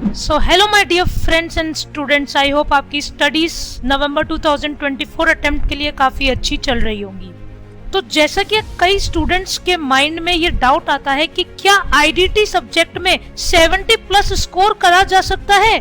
So hello my dear friends and students, I hope आपकी studies November 2024 attempt के लिए काफ़ी अच्छी चल रही होंगी। तो जैसा कि कई स्टूडेंट्स के माइंड में ये डाउट आता है कि क्या आईडीटी सब्जेक्ट में 70 प्लस स्कोर करा जा सकता है,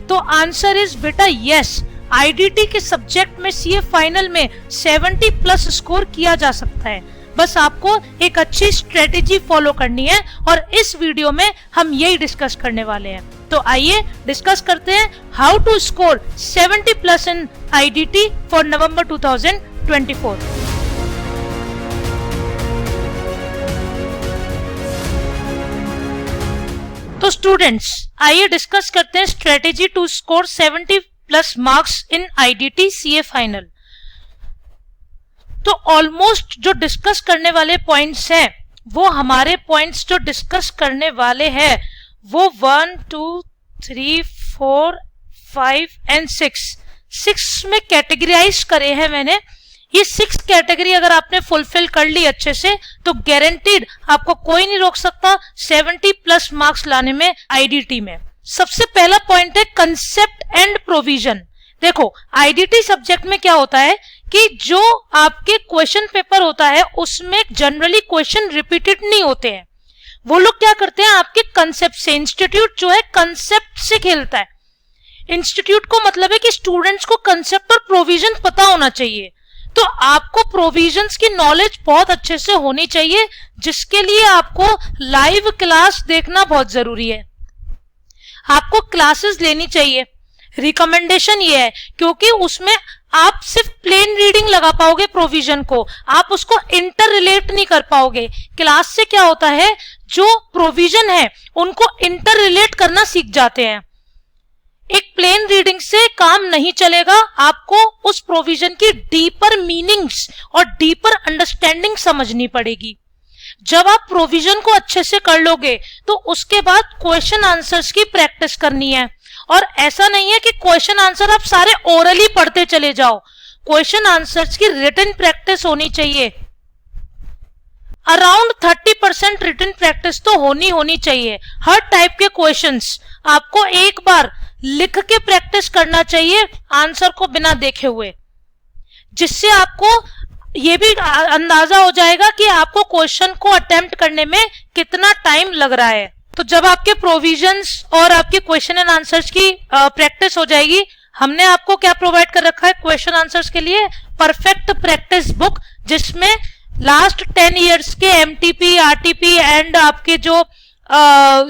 तो आंसर इज बेटा यस। आईडीटी के सब्जेक्ट में सीए फाइनल में 70 प्लस स्कोर किया जा सकता है। बस आपको एक अच्छी स्ट्रेटेजी फॉलो करनी है और इस वीडियो में हम यही डिस्कस करने वाले हैं। तो आइए डिस्कस करते हैं how to score 70 plus in IDT for November 2024। तो स्टूडेंट्स, आइए डिस्कस करते हैं strategy to score 70 plus marks in IDT CA final. तो ऑलमोस्ट जो डिस्कस करने वाले पॉइंट्स हैं वो हमारे पॉइंट्स जो डिस्कस करने वाले हैं वो 1, 2, 3, 4, 5 एंड 6 में कैटेगराइज करे हैं मैंने। ये 6 कैटेगरी अगर आपने फुलफिल कर ली अच्छे से तो गारंटीड आपको कोई नहीं रोक सकता 70 प्लस मार्क्स लाने में आईडीटी में। सबसे पहला पॉइंट है कंसेप्ट एंड प्रोविजन। देखो, आईडीटी सब्जेक्ट में क्या होता है कि जो आपके क्वेश्चन पेपर होता है उसमें जनरली क्वेश्चन रिपीटेड नहीं होते हैं। वो लोग क्या करते हैं, आपके कंसेप्ट से, इंस्टीट्यूट जो है कंसेप्ट से खेलता है। इंस्टीट्यूट को मतलब है कि स्टूडेंट्स को कंसेप्ट और प्रोविजन पता होना चाहिए। तो आपको प्रोविजंस की नॉलेज बहुत अच्छे से होनी चाहिए, जिसके लिए आपको लाइव क्लास देखना बहुत जरूरी है। आपको क्लासेस लेनी चाहिए। रिकमेंडेशन ये है क्योंकि उसमें आप सिर्फ प्लेन रीडिंग लगा पाओगे प्रोविजन को, आप उसको इंटर रिलेट नहीं कर पाओगे। क्लास से क्या होता है, जो प्रोविजन है उनको इंटर रिलेट करना सीख जाते हैं। एक प्लेन रीडिंग से काम नहीं चलेगा, आपको उस प्रोविजन की डीपर मीनिंग्स और डीपर अंडरस्टैंडिंग समझनी पड़ेगी। जब आप प्रोविजन को अच्छे से कर लोगे तो उसके बाद क्वेश्चन आंसर्स की प्रैक्टिस करनी है। और ऐसा नहीं है कि क्वेश्चन आंसर आप सारे ओरली पढ़ते चले जाओ, क्वेश्चन आंसर्स की रिटन प्रैक्टिस होनी चाहिए। अराउंड 30% रिटन प्रैक्टिस तो होनी चाहिए। हर टाइप के क्वेश्चंस आपको एक बार लिख के प्रैक्टिस करना चाहिए आंसर को बिना देखे हुए, जिससे आपको ये भी अंदाजा हो जाएगा कि आपको क्वेश्चन को अटेम्प्ट करने में कितना टाइम लग रहा है। तो जब आपके प्रोविजंस और आपके क्वेश्चन एंड आंसर्स की प्रैक्टिस हो जाएगी, हमने आपको क्या प्रोवाइड कर रखा है क्वेश्चन आंसर्स के लिए, परफेक्ट प्रैक्टिस बुक, जिसमें लास्ट 10 इयर्स के एमटीपी, आरटीपी एंड आपके जो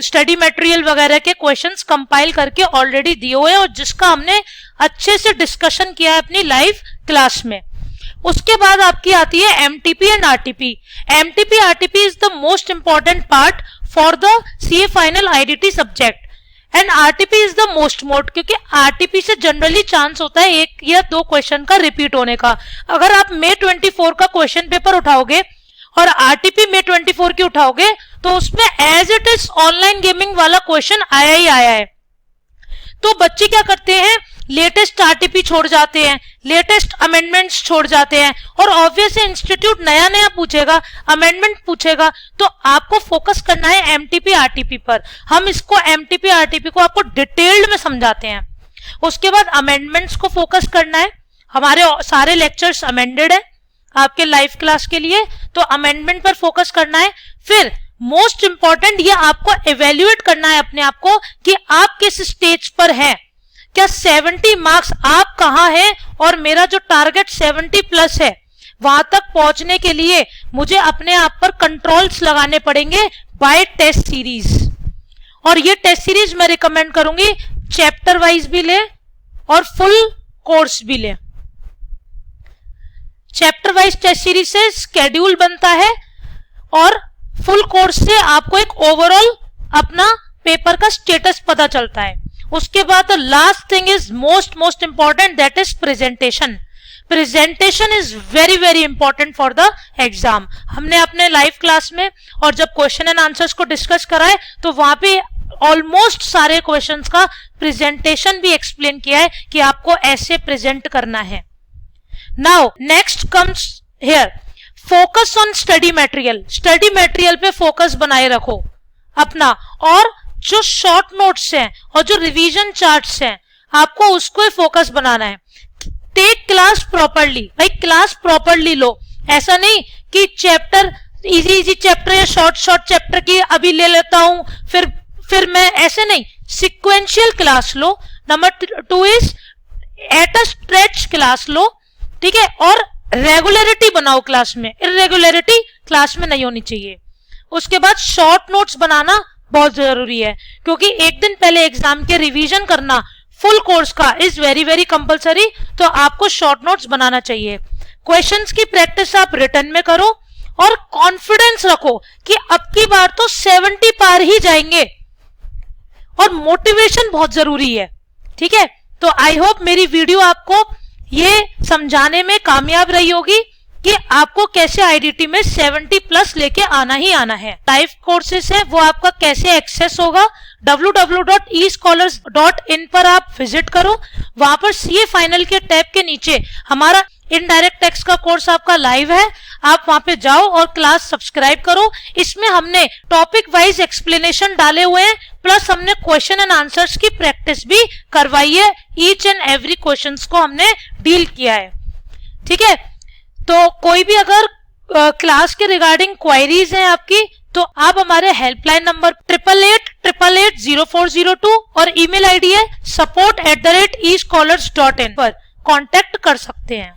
स्टडी मटेरियल वगैरह के क्वेश्चंस कंपाइल करके ऑलरेडी दिए हुए हैं और जिसका हमने अच्छे से डिस्कशन किया है अपनी लाइव क्लास में। उसके बाद आपकी आती है MTP and RTP. MTP RTP is the most important part for the CA final IDT subject and RTP is the most mode, क्योंकि आरटीपी से जनरली चांस होता है 1 या 2 क्वेश्चन का रिपीट होने का। अगर आप May 24 का क्वेश्चन पेपर उठाओगे और आरटीपी May 24 की उठाओगे तो उसमें as it is online gaming वाला क्वेश्चन आया ही आया है। तो बच्चे क्या करते हैं, लेटेस्ट आरटीपी छोड़ जाते हैं, लेटेस्ट अमेंडमेंट्स छोड़ जाते हैं और ऑब्वियस इंस्टीट्यूट नया पूछेगा, अमेंडमेंट पूछेगा। तो आपको फोकस करना है एमटीपी आरटीपी पर। हम इसको एमटीपी आरटीपी को आपको डिटेल्ड में समझाते हैं। उसके बाद अमेंडमेंट्स को फोकस करना है। हमारे सारे लेक्चर्स अमेंडेड है आपके लाइव क्लास के लिए, तो अमेंडमेंट पर फोकस करना है। फिर मोस्ट इंपॉर्टेंट ये आपको इवेल्युएट करना है अपने आप को कि आप किस स्टेज पर है, क्या 70 मार्क्स आप कहां है और मेरा जो टारगेट 70 प्लस है वहां तक पहुंचने के लिए मुझे अपने आप पर कंट्रोल्स लगाने पड़ेंगे बाय टेस्ट सीरीज। और ये टेस्ट सीरीज मैं रिकमेंड करूंगी चैप्टर वाइज भी ले और फुल कोर्स भी ले। चैप्टर वाइज टेस्ट सीरीज से स्केड्यूल बनता है और फुल कोर्स से आपको एक ओवरऑल अपना पेपर का स्टेटस पता चलता है। उसके बाद last thing is most important, that is presentation. Presentation is very important for the exam. हमने अपने लाइव क्लास में और जब क्वेश्चन एंड आंसर्स को डिस्कस करा है तो वहां पे ऑलमोस्ट सारे क्वेश्चंस का प्रेजेंटेशन भी एक्सप्लेन किया है कि आपको ऐसे प्रेजेंट करना है। Now next comes here, focus on study material. Study material पे फोकस बनाए रखो अपना, और जो शॉर्ट नोट्स हैं और जो रिवीजन चार्ट्स हैं आपको उसको ही फोकस बनाना है। टेक क्लास प्रॉपरली, भाई क्लास प्रॉपरली लो। ऐसा नहीं कि चैप्टर इजी चैप्टर या शॉर्ट चैप्टर की अभी ले लेता हूं फिर मैं, ऐसे नहीं, सिक्वेंशियल क्लास लो। Number 2 is at a stretch class लो, ठीक है, और रेगुलरिटी बनाओ क्लास में, इरेगुलरिटी क्लास में नहीं होनी चाहिए। उसके बाद शॉर्ट नोट्स बनाना बहुत जरूरी है, क्योंकि एक दिन पहले एग्जाम के रिवीजन करना फुल कोर्स का इज वेरी वेरी कंपलसरी, तो आपको शॉर्ट नोट्स बनाना चाहिए। क्वेश्चंस की प्रैक्टिस आप रिटर्न में करो और कॉन्फिडेंस रखो कि अब की बार तो 70 पार ही जाएंगे, और मोटिवेशन बहुत जरूरी है, ठीक है। तो आई होप मेरी वीडियो आपको ये समझाने में कामयाब रही होगी कि आपको कैसे आईडीटी में 70 प्लस लेके आना ही आना है। लाइव कोर्सेस है वो आपका कैसे एक्सेस होगा, www.escholars.in पर आप विजिट करो। वहां पर सीए फाइनल के टैब के नीचे हमारा इनडायरेक्ट टेक्स्ट का कोर्स आपका लाइव है, आप वहां पे जाओ और क्लास सब्सक्राइब करो। इसमें हमने टॉपिक वाइज एक्सप्लेनेशन डाले हुए हैं, प्लस हमने क्वेश्चन एंड आंसर्स की प्रैक्टिस भी करवाई है। ईच एंड एवरी क्वेश्चन को हमने डील किया है, ठीक है। तो कोई भी अगर क्लास के रिगार्डिंग क्वेरीज हैं आपकी, तो आप हमारे हेल्पलाइन नंबर 8888080402 और ईमेल आईडी है support@escholars.in पर कांटेक्ट कर सकते हैं।